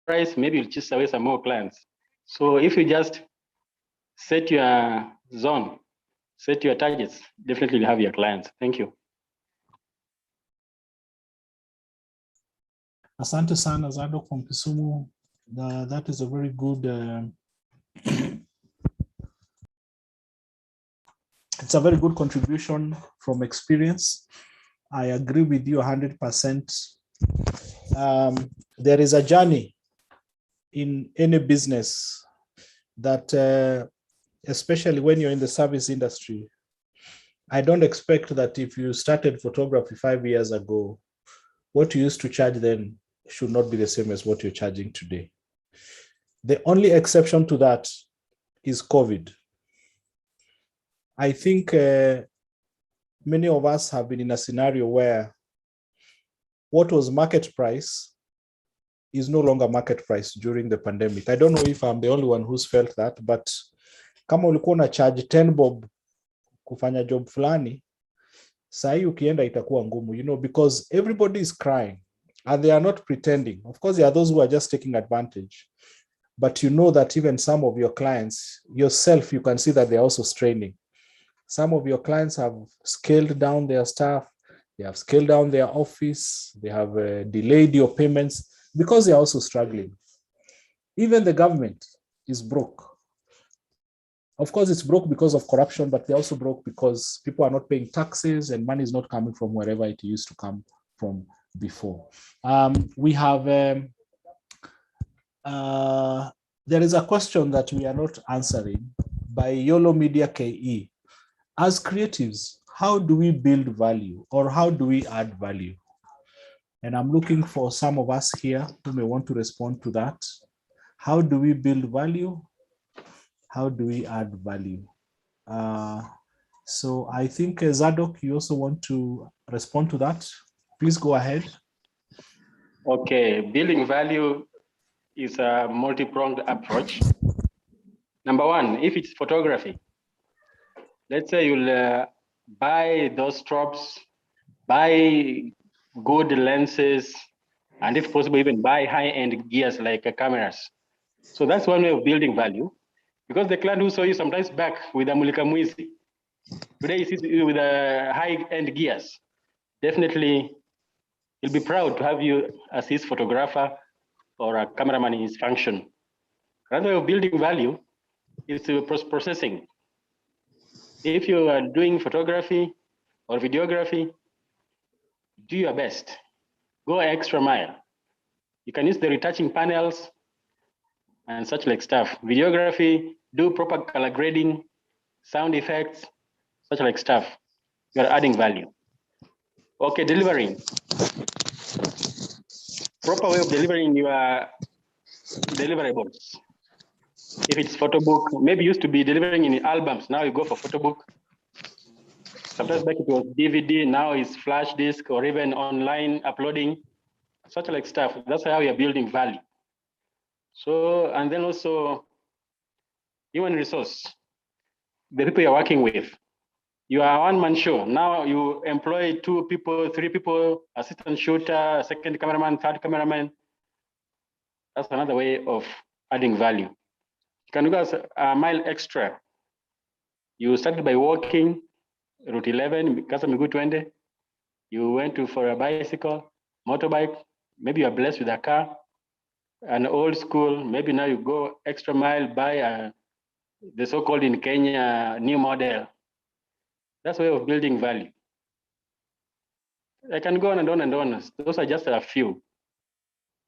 price, maybe you'll chase away some more clients. So if you just set your zone, set your targets, definitely you'll have your clients. Thank you. Asante sana Zado from Kisumu. That is a very good it's a very good contribution from experience. I agree with you 100%. There is a journey in any business that, especially when you're in the service industry, I don't expect that if you started photography 5 years ago, what you used to charge then should not be the same as what you're charging today. The only exception to that is COVID. I think many of us have been in a scenario where what was market price is no longer market price during the pandemic. I don't know if I'm the only one who's felt that, but kama ulikuwa una charge 10 bob kufanya job fulani, sahi ukienda itakuwa ngumu, you know, because everybody is crying and they are not pretending. Of course, there are those who are just taking advantage, but you know that even some of your clients, yourself, you can see that they're also straining. Some of your clients have scaled down their staff, they have scaled down their office, they have delayed your payments because they're also struggling. Even the government is broke. Of course, it's broke because of corruption, but they're also broke because people are not paying taxes and money is not coming from wherever it used to come from before. We have, there is a question that we are not answering by YOLO Media KE. As creatives, how do we build value or how do we add value? And I'm looking for some of us here who may want to respond to that. How do we build value? How do we add value? So I think Zadok, you also want to respond to that. Please go ahead. Okay, building value is a multi-pronged approach. Number one, if it's photography, let's say you'll buy those tropes, buy good lenses, and if possible, even buy high-end gears like cameras. So that's one way of building value, because the client who saw you sometimes back with a Mulika Muizi, today he sees you with a high-end gears. Definitely, he'll be proud to have you as his photographer or a cameraman in his function. Another way of building value is through processing. If you are doing photography or videography, do your best. Go extra mile. You can use the retouching panels and such like stuff. Videography, do proper color grading, sound effects, such like stuff. You're adding value. Okay, delivering. Proper way of delivering your deliverables. If it's photo book, maybe used to be delivering in albums. Now you go for photo book. Sometimes back it was DVD, now it's flash disk or even online uploading, such like stuff. That's how you're building value. So, and then also human resource, the people you're working with. You are a one-man show. Now you employ 2 people, 3 people, assistant shooter, second cameraman, third cameraman. That's another way of adding value. You can go a mile extra. You started by walking, Route 11, Kasa Migu 20. You went for a bicycle, motorbike. Maybe you are blessed with a car, an old school. Maybe now you go extra mile, buy the so-called in Kenya new model. That's a way of building value. I can go on and on and on. Those are just a few.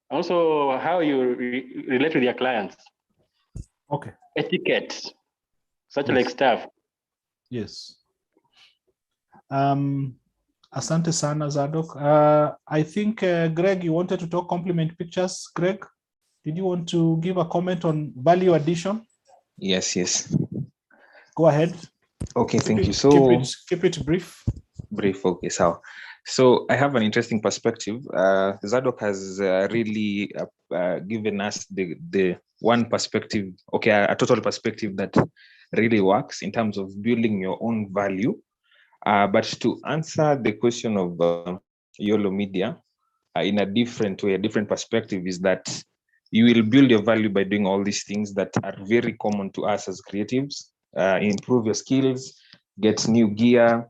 Also, how you relate with your clients. Okay. Etiquette, such Yes. like stuff. Yes. Asante sana, Zadok. I think, Greg, you wanted to talk complement pictures. Greg, did you want to give a comment on value addition? Yes. Go ahead. Okay, thank you. So keep it brief. Brief, okay, so I have an interesting perspective. Zadok has really given us the one perspective, okay, a total perspective that really works in terms of building your own value. But to answer the question of YOLO Media in a different way, a different perspective is that you will build your value by doing all these things that are very common to us as creatives. Improve your skills, get new gear,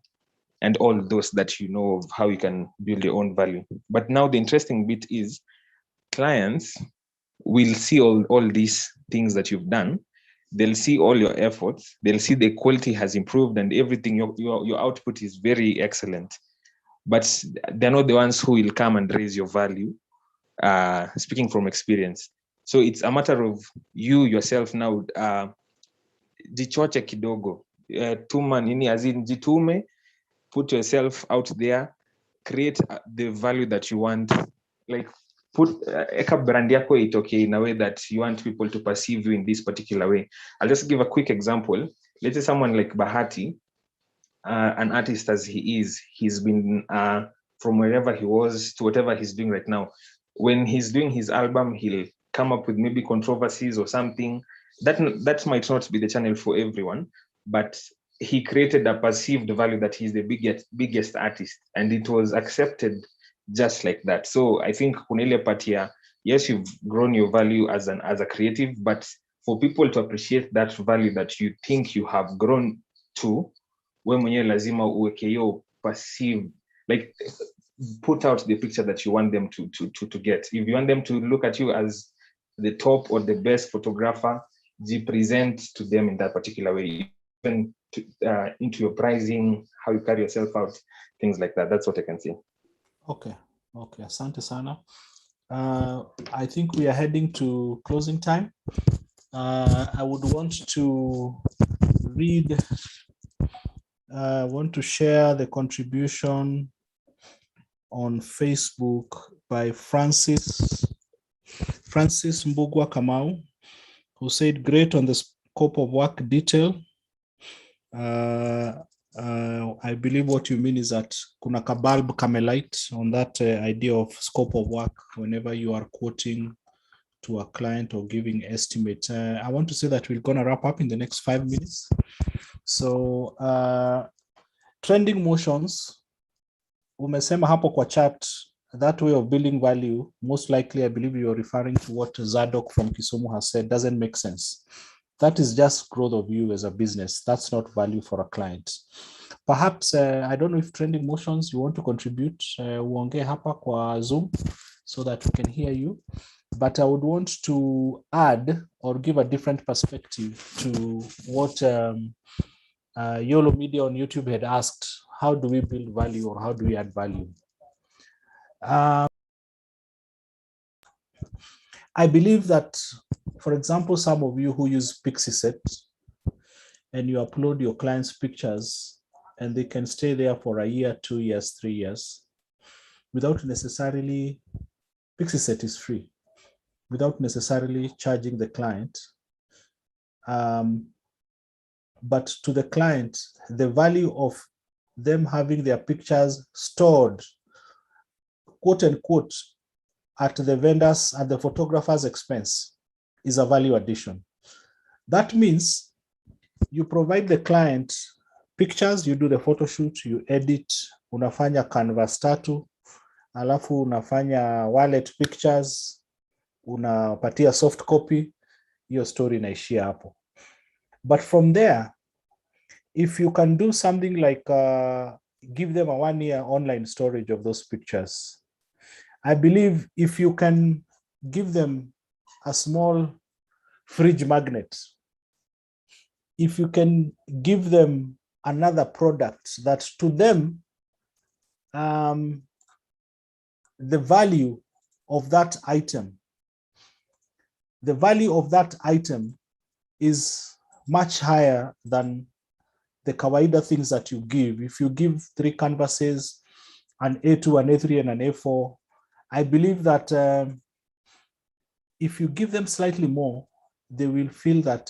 and all those that you know of how you can build your own value. But now the interesting bit is clients will see all these things that you've done. They'll see all your efforts. They'll see the quality has improved and everything. Your output is very excellent. But they're not the ones who will come and raise your value, speaking from experience. So it's a matter of you yourself now, jichoche kidogo, tuma nini, as in jitume, put yourself out there, create the value that you want, like put eka brand yako itoke in a way that you want people to perceive you in this particular way. I'll just give a quick example. Let's say someone like Bahati, an artist as he is, he's been from wherever he was to whatever he's doing right now. When he's doing his album, he'll come up with maybe controversies or something. That might not be the channel for everyone, but he created a perceived value that he's the biggest artist, and it was accepted just like that. So I think Kunele Patia, yes, you've grown your value as a creative, but for people to appreciate that value that you think you have grown to, we mwenyewe lazima uweke hiyo perceive, like put out the picture that you want them to get. If you want them to look at you as the top or the best photographer, present to them in that particular way. Even into your pricing, how you carry yourself out, things like that. That's what I can say. Okay, asante sana. I think we are heading to closing time. I would want to share the contribution on Facebook by Francis Mbugwa Kamau, who said, great on the scope of work detail. I believe what you mean is that kuna kabulb kamelight on that idea of scope of work whenever you are quoting to a client or giving estimate. I want to say that we're going to wrap up in the next 5 minutes. So trending motions, umesema hapo kwa chat, that way of building value, most likely I believe you're referring to what Zadok from Kisumu has said, doesn't make sense. That is just growth of you as a business. That's not value for a client. Perhaps, I don't know if trending motions, you want to contribute, uongee hapa kwa Zoom so that we can hear you. But I would want to add or give a different perspective to what YOLO Media on YouTube had asked. How do we build value, or how do we add value? I believe that, for example, some of you who use Pixieset and you upload your clients' pictures and they can stay there for a year, 2 years, 3 years, without necessarily, Pixieset is free, without necessarily charging the client. But to the client, the value of them having their pictures stored, quote unquote, at the vendors and the photographer's expense is a value addition. That means you provide the client pictures, you do the photo shoot, you edit, unafanya canvas tatu, alafu unafanya wallet pictures, unapatia soft copy, hiyo story inaishia hapo. But from there, if you can do something like give them a 1-year online storage of those pictures, I believe if you can give them a small fridge magnet, if you can give them another product that to them, the value of that item is much higher than the kawaida things that you give. If you give 3 canvases, an A2, an A3, and an A4, I believe that if you give them slightly more, they will feel that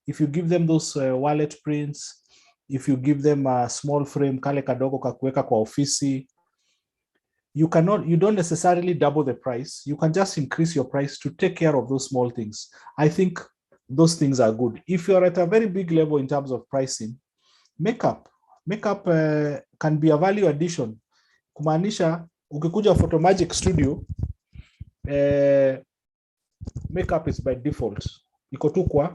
if you give them those wallet prints, if you give them a small frame, kale kadogo kakuweka kwa ofisi, you don't necessarily double the price. You can just increase your price to take care of those small things. I think those things are good. If you're at a very big level in terms of pricing, makeup can be a value addition. Kumaanisha ukikuja Photomagic Studio, makeup is by default. Iko tu kwa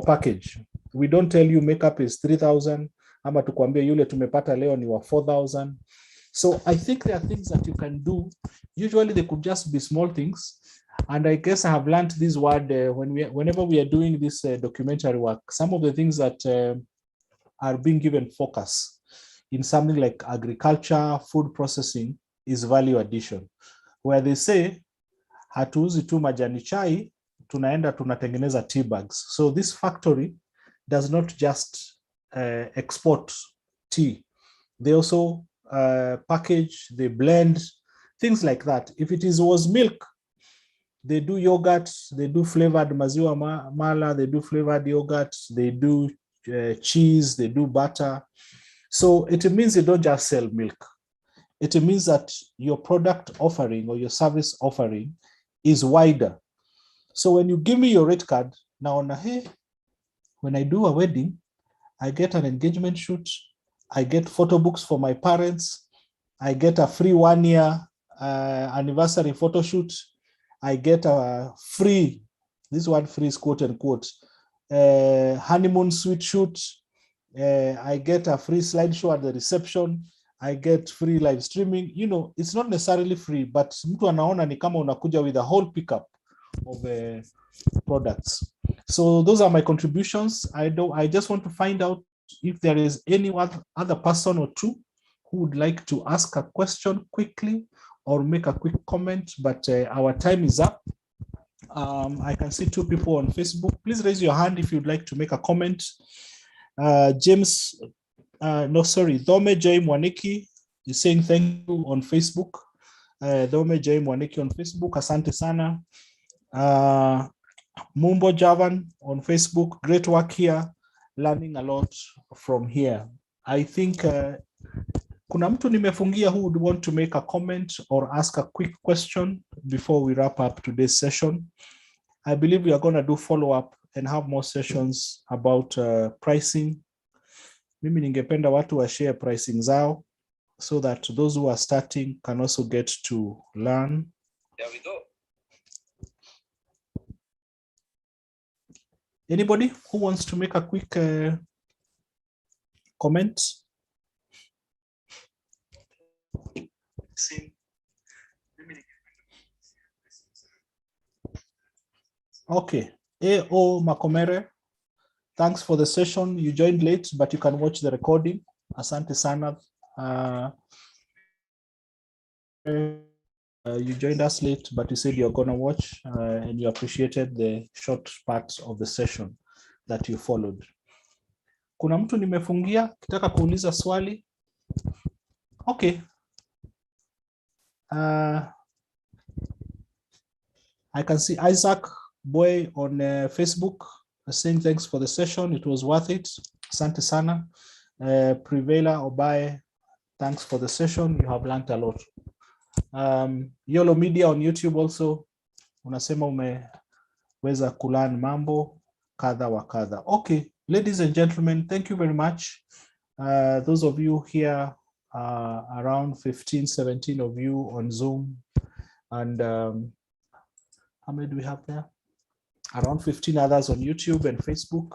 package. We don't tell you makeup is 3,000 ama tukwambia yule tumepata leo ni wa 4,000. So I think there are things that you can do. Usually they could just be small things. And I guess I have learned this word whenever we are doing this documentary work. Some of the things that are being given focus in something like agriculture, food processing is value addition, where they say hatuuzi tu majani chai, tunaenda tunatengeneza tea bags. So this factory does not just export tea. They also package, they blend, things like that. If it was milk, they do yogurt, they do flavored maziwa mala, they do flavored yogurt, they do cheese, they do butter. So it means they don't just sell milk. It means that your product offering or your service offering is wider. So when you give me your rate card, now hey, when I do a wedding, I get an engagement shoot, I get photo books for my parents, I get a free 1-year anniversary photo shoot, I get a free, this one free is quote unquote, honeymoon suite shoot, I get a free slideshow at the reception, I get free live streaming. You know, it's not necessarily free, but mtu anaona ni kama unakuja with a whole pickup of products. So those are my contributions. I just want to find out if there is any other person or two who would like to ask a question quickly or make a quick comment, but our time is up. I can see 2 people on Facebook. Please raise your hand if you'd like to make a comment. Dhome J. Mwaniki is saying thank you on Facebook. Dhome J. Mwaniki on Facebook, asante sana. Mumbo Javan on Facebook, great work here, learning a lot from here. I think kuna mtu nimefungia who would want to make a comment or ask a quick question before we wrap up today's session. I believe we are going to do follow-up and have more sessions about pricing. Mimi ningependa watu wa share pricing zao so that those who are starting can also get to learn. There we go. Anybody who wants to make a quick comment? Okay. A.O. Makomere, thanks for the session. You joined late, but you can watch the recording. Asante sana. You joined us late, but you said you're going to watch and you appreciated the short parts of the session that you followed. Kuna mtu nimefungia, kitaka kuuliza swali. Okay. I can see Isaac Boy on Facebook saying thanks for the session. It was worth it. Asante sana. Prevailer Obaye, thanks for the session. You have learned a lot. Yolo Media on YouTube also. Unasema umeweza kulearn mambo kadha wa kadha. Okay, ladies and gentlemen, thank you very much. Those of you here, around 15, 17 of you on Zoom, and how many do we have there? Around 15 others on YouTube and Facebook.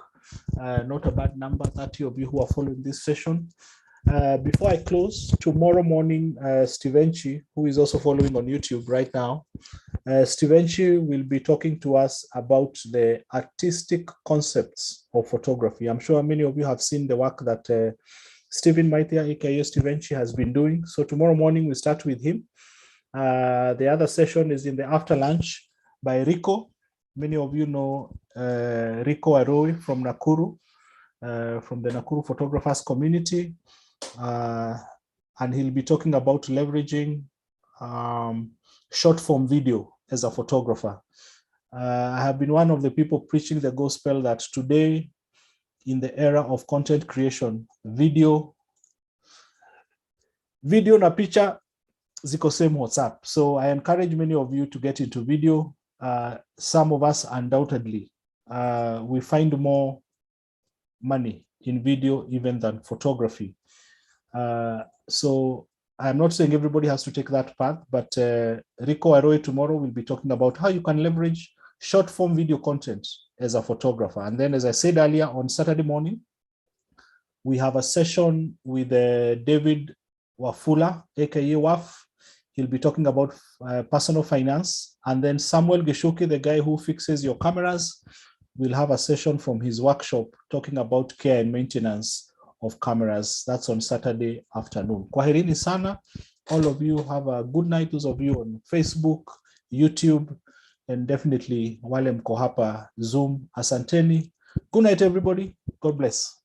Not a bad number, 30 of you who are following this session. Before I close, tomorrow morning, Stevenchi, who is also following on YouTube right now, Stevenchi will be talking to us about the artistic concepts of photography. I'm sure many of you have seen the work that Stephen Maithia, aka Stevenchi, has been doing. So tomorrow morning, we start with him. The other session is in the after lunch by Rico. Many of you know Rico Aroi from Nakuru, from the Nakuru photographers community. And he'll be talking about leveraging short form video as a photographer. I have been one of the people preaching the gospel that today, in the era of content creation, video na picha ziko same WhatsApp. So I encourage many of you to get into video. Some of us undoubtedly, we find more money in video even than photography. So I'm not saying everybody has to take that path, but Rico Aroi tomorrow will be talking about how you can leverage short form video content as a photographer. And then, as I said earlier, on Saturday morning, we have a session with David Wafula, aka Waf. He'll be talking about personal finance. And then Samuel Geshuki, the guy who fixes your cameras, will have a session from his workshop talking about care and maintenance of cameras. That's on Saturday afternoon. Kwaherini sana. All of you have a good night. Those of you on Facebook, YouTube, and definitely wale mko hapa Zoom. Asanteni. Good night, everybody. God bless.